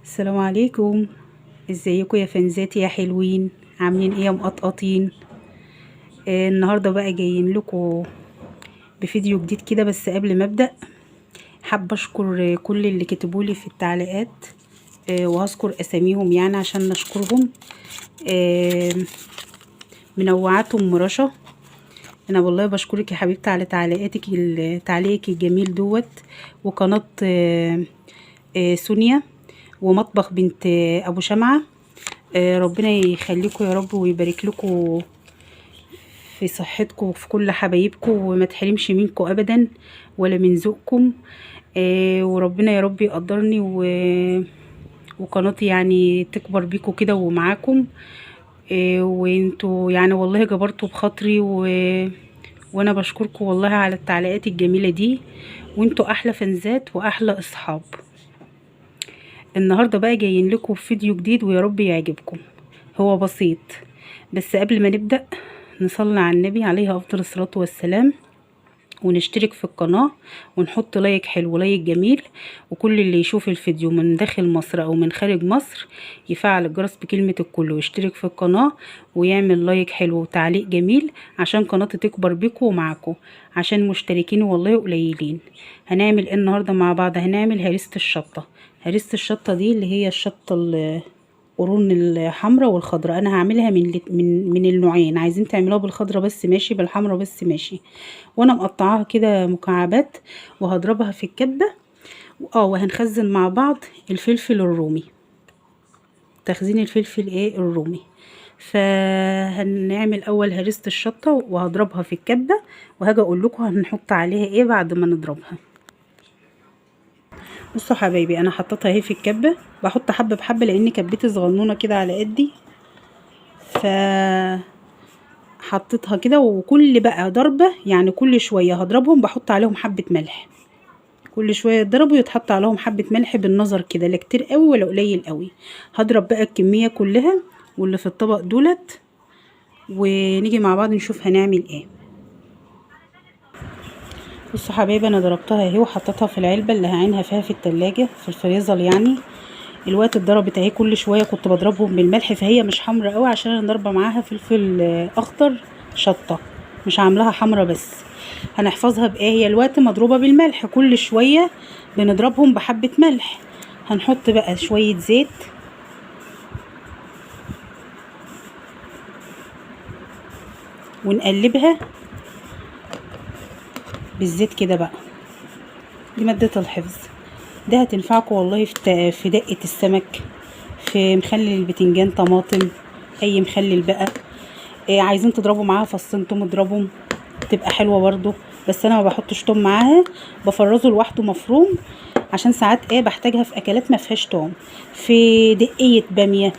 السلام عليكم. ازيكم يا فنزاتي يا حلوين؟ عاملين ايه يا مقطقطين؟ النهارده بقى جايين لكم بفيديو جديد كده. بس قبل ما ابدا حابه اشكر كل اللي كتبولي في التعليقات، وهذكر اساميهم يعني عشان نشكرهم. آه، منوعات ام رشا، انا والله بشكرك يا حبيبتي على تعليقاتك، تعليقك الجميل دوت. وقناه سونيا، ومطبخ بنت ابو شمعة. ربنا يخليكم يا رب ويبارك لكم في صحتكم وفي كل حبايبكم، وما تحرمش منكم ابدا ولا من ذوقكم. وربنا يا رب يقدرني وقناتي يعني تكبر بيكم كده ومعاكم. وانتوا يعني والله جبرتوا بخاطري وانا بشكركم والله على التعليقات الجميلة دي، وانتوا احلى فنزات واحلى اصحاب. النهاردة بقى جايين لكم بفيديو جديد ويا رب يعجبكم. هو بسيط، بس قبل ما نبدأ نصلي على النبي عليه افضل الصلاة والسلام، ونشترك في القناة ونحط لايك حلو، لايك جميل. وكل اللي يشوف الفيديو من داخل مصر او من خارج مصر يفعل الجرس بكلمة الكل ويشترك في القناة ويعمل لايك حلو وتعليق جميل عشان قناتي تكبر بيكم ومعاكم، عشان مشتركين والله قليلين. هنعمل ايه النهاردة مع بعض؟ هنعمل هريسة الشطة. هريسة الشطة دي اللي هي الشطة القرون الحمراء والخضراء. انا هعملها من النوعين، عايزين تعملوها بالخضراء بس ماشي، بالحمراء بس ماشي. وانا مقطعاها كده مكعبات وهضربها في الكبة. وهنخزن مع بعض الفلفل الرومي، تخزين الفلفل الرومي. فهنعمل اول هريسة الشطة وهضربها في الكبة، وهاجي اقول لكم هنحط عليها ايه بعد ما نضربها. بصوا حبايبي، انا حطيتها اهي في الكبة، بحط حبة بحبة لان كبتي صغنونة كده على قدي. ف حطيتها كده، وكل بقى ضربة يعني كل شوية هضربهم بحط عليهم حبة ملح. كل شوية يضربوا يتحط عليهم حبة ملح بالنظر كده، لا كتير قوي ولا قليل قوي. هضرب بقى الكمية كلها واللي في الطبق دولت، ونيجي مع بعض نشوف هنعمل ايه. بصوا حبايبي، انا ضربتها اهي وحطيتها في العلبة اللي هعينها فيها في التلاجة في الفريزر يعني. الوقت اتضربت اهي، كل شوية كنت بضربهم بالملح، فهي مش حمرا قوي عشان انا ضربة معاها فلفل اخضر شطة، مش عاملاها حمرا بس. هنحفظها بايه؟ هي الوقت مضروبة بالملح، كل شوية بنضربهم بحبة ملح. هنحط بقى شوية زيت، ونقلبها بالزيت كده بقى. دي مادة الحفظ، ده هتنفعكم والله في دقة السمك، في مخلل البتنجان، طماطم، اي مخلل بقى. عايزين تضربوا معاها فصين توم اضربهم، تبقى حلوة برضو. بس انا ما بحطش توم معاها، بفرزه لوحده مفروم، عشان ساعات بحتاجها في اكلات ما فيهاش توم، في دقية بامية،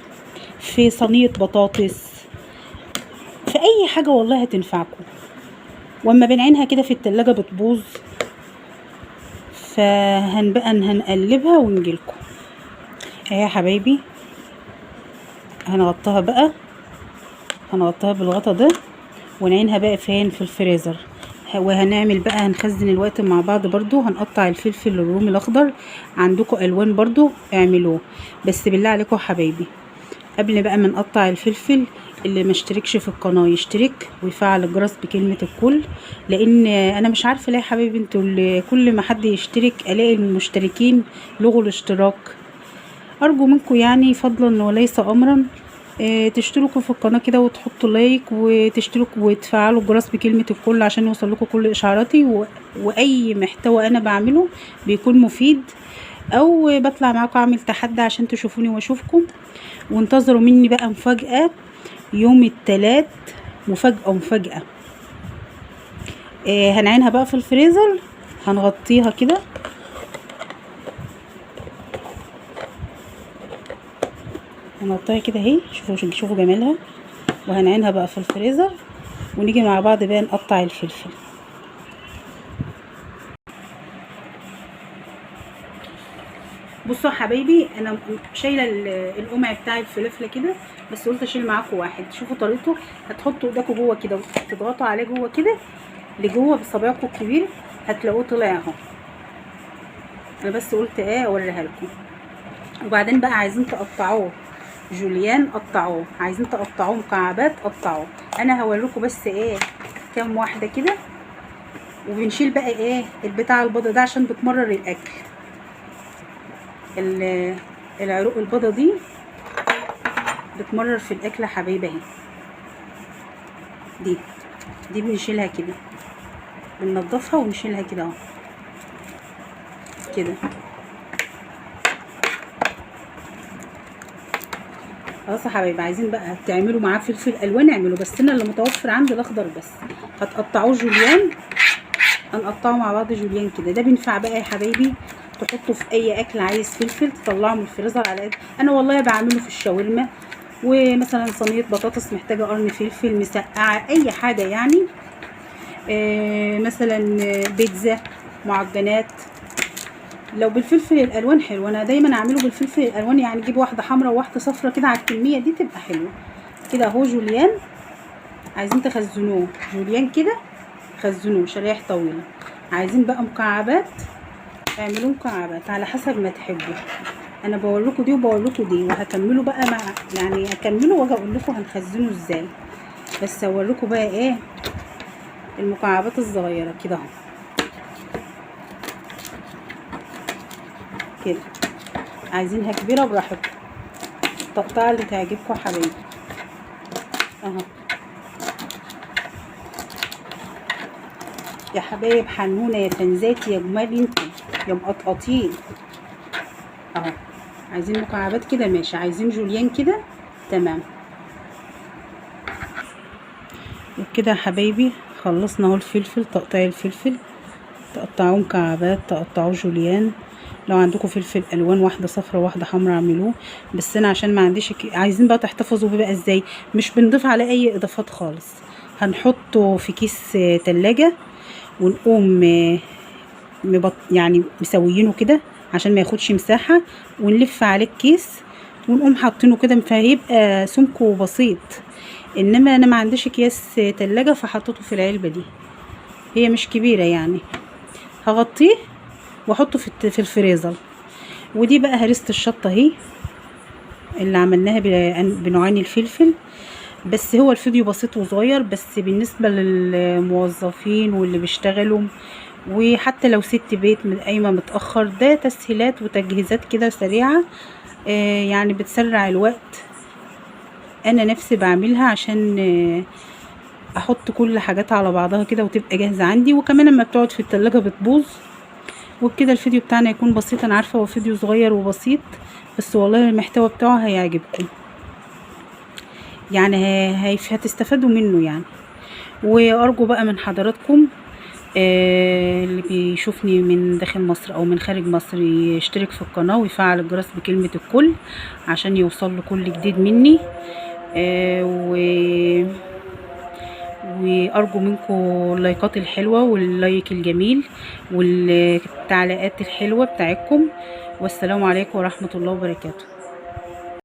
في صينية بطاطس، في اي حاجة والله هتنفعكم. واما بنعينها كده في التلاجة بتبوظ. فهنبقى هنقلبها ونجيلكم اهي يا حبايبي. هنغطيها بقى، هنغطيها بالغطا ده ونعينها بقى فين؟ في الفريزر. وهنعمل بقى هنخزن الوقت مع بعض برضو. هنقطع الفلفل الرومي الاخضر، عندكم الوان برضو اعملوه. بس بالله عليكم حبايبي، قبل بقى ما نقطع الفلفل، اللي ما اشتركش في القناه يشترك ويفعل الجرس بكلمه الكل، لان انا مش عارفه ليه يا حبايبي انتوا كل ما حد يشترك الاقي المشتركين لغوا الاشتراك. ارجو منكم يعني فضلا وليس امرا تشتركوا في القناه كده وتحطوا لايك وتشتركوا وتفعلوا الجرس بكلمه الكل عشان يوصل لكم كل اشعاراتي واي محتوى انا بعمله بيكون مفيد، او بطلع معاكم اعمل تحدي عشان تشوفوني واشوفكم. وانتظروا مني بقى مفاجاه يوم الثلاث، مفاجاه. هنعينها بقى في الفريزر، هنغطيها كده، هنغطيها كده اهي. شوفوا جمالها. وهنعينها بقى في الفريزر، ونيجي مع بعض بقى نقطع الفلفل. بصوا يا حبايبي، انا شايله القمع بتاع الفلفله كده، بس قلت اشيل معاكم واحد. شوفوا طريقته، هتحطوا ايدكم جوه كده وتضغطوا عليه جوه كده لجوه بصباعكم الكبير، هتلاقوه طلع اهو. انا بس قلت اوريها لكم وبعدين بقى عايزين تقطعوه جوليان قطعوه، عايزين تقطعوه مكعبات قطعوه. انا هوريكم بس ايه كام واحده كده. وبنشيل بقى ايه البتاع البيضه ده عشان بتمرر الاكل. العروق البيضه دي بتمرر في الاكل يا حبايبي اهي. دي بنشيلها كده، بننضفها ونشيلها كده اهو كده. خلاص يا حبايبي، عايزين بقى تعملوا معاه فلفل الوان اعملوا، بس انا اللي متوفر عندي الاخضر بس. هتقطعوه جوليان، هنقطعه مع بعض جوليان كده. ده بينفع بقى يا حبايبي تحطه في اي اكل عايز فلفل، تطلعه من الفريزر على قد. انا والله بعمله في الشاورما، ومثلا صينيه بطاطس محتاجه قرن فلفل، مسقعه، اي حاجه يعني. مثلا بيتزا، معجنات. لو بالفلفل الالوان حلو، انا دايما اعمله بالفلفل الالوان، يعني اجيب واحده حمراء وواحده صفراء كده على الكميه دي تبقى حلوه كده اهو. جوليان عايزين تخزنوه جوليان كده، خزنوه شرايح طويله. عايزين بقى مكعبات، اعملوا مكعبات على حسب ما تحبوا. انا بوريكم دي وبوريكم دي، وهكملوا بقى مع يعني هكملوا واجي اقول لكم هنخزنه ازاي. بس اوريكم بقى ايه المكعبات الصغيره كده اهو كده. عايزينها كبيره براحتكم، التقطيعه اللي تعجبكم يا حبايبي اهو. يا حبايب حنونه يا فنزات يا جمال انتوا يا مقطقطين اهو. عايزين مكعبات كده ماشي، عايزين جوليان كده تمام. وبكده يا حبايبي خلصنا اهو الفلفل، تقطيع الفلفل تقطعوه مكعبات، تقطعوه جوليان. لو عندكم فلفل الوان واحده صفرا وواحده حمرا اعملوه، بس انا عشان ما عنديش عايزين بقى تحتفظوا بيه بقى ازاي. مش بنضيف عليه اي اضافات خالص، هنحطه في كيس تلاجة ونقوم يعني مسويينه كده عشان ما ياخدش مساحه، ونلف عليه الكيس ونقوم حاطينه كده، فهيبقى سمكه بسيط. انما انا ما عنديش اكياس تلاجة فحطيته في العلبه دي، هي مش كبيره يعني. هغطيه واحطه في الفريزر. ودي بقى هريسه الشطه اهي اللي عملناها بنوعين الفلفل. بس هو الفيديو بسيط وصغير، بس بالنسبه للموظفين واللي بيشتغلوا، وحتى لو ست بيت قايمه متاخر، ده تسهيلات وتجهيزات كده سريعه يعني بتسرع الوقت. انا نفسي بعملها عشان احط كل حاجات على بعضها كده وتبقى جاهزه عندي، وكمان لما بتقعد في التلاجة بتبوظ. وبكده الفيديو بتاعنا يكون بسيط. انا عارفه هو فيديو صغير وبسيط، بس والله المحتوى بتاعه هيعجبكم يعني، هتستفادوا منه يعني. وارجو بقى من حضراتكم اللي بيشوفني من داخل مصر او من خارج مصر يشترك في القناه ويفعل الجرس بكلمه الكل عشان يوصل له كل جديد مني. وارجو منكم اللايكات الحلوه واللايك الجميل والتعليقات الحلوه بتاعتكم. والسلام عليكم ورحمه الله وبركاته.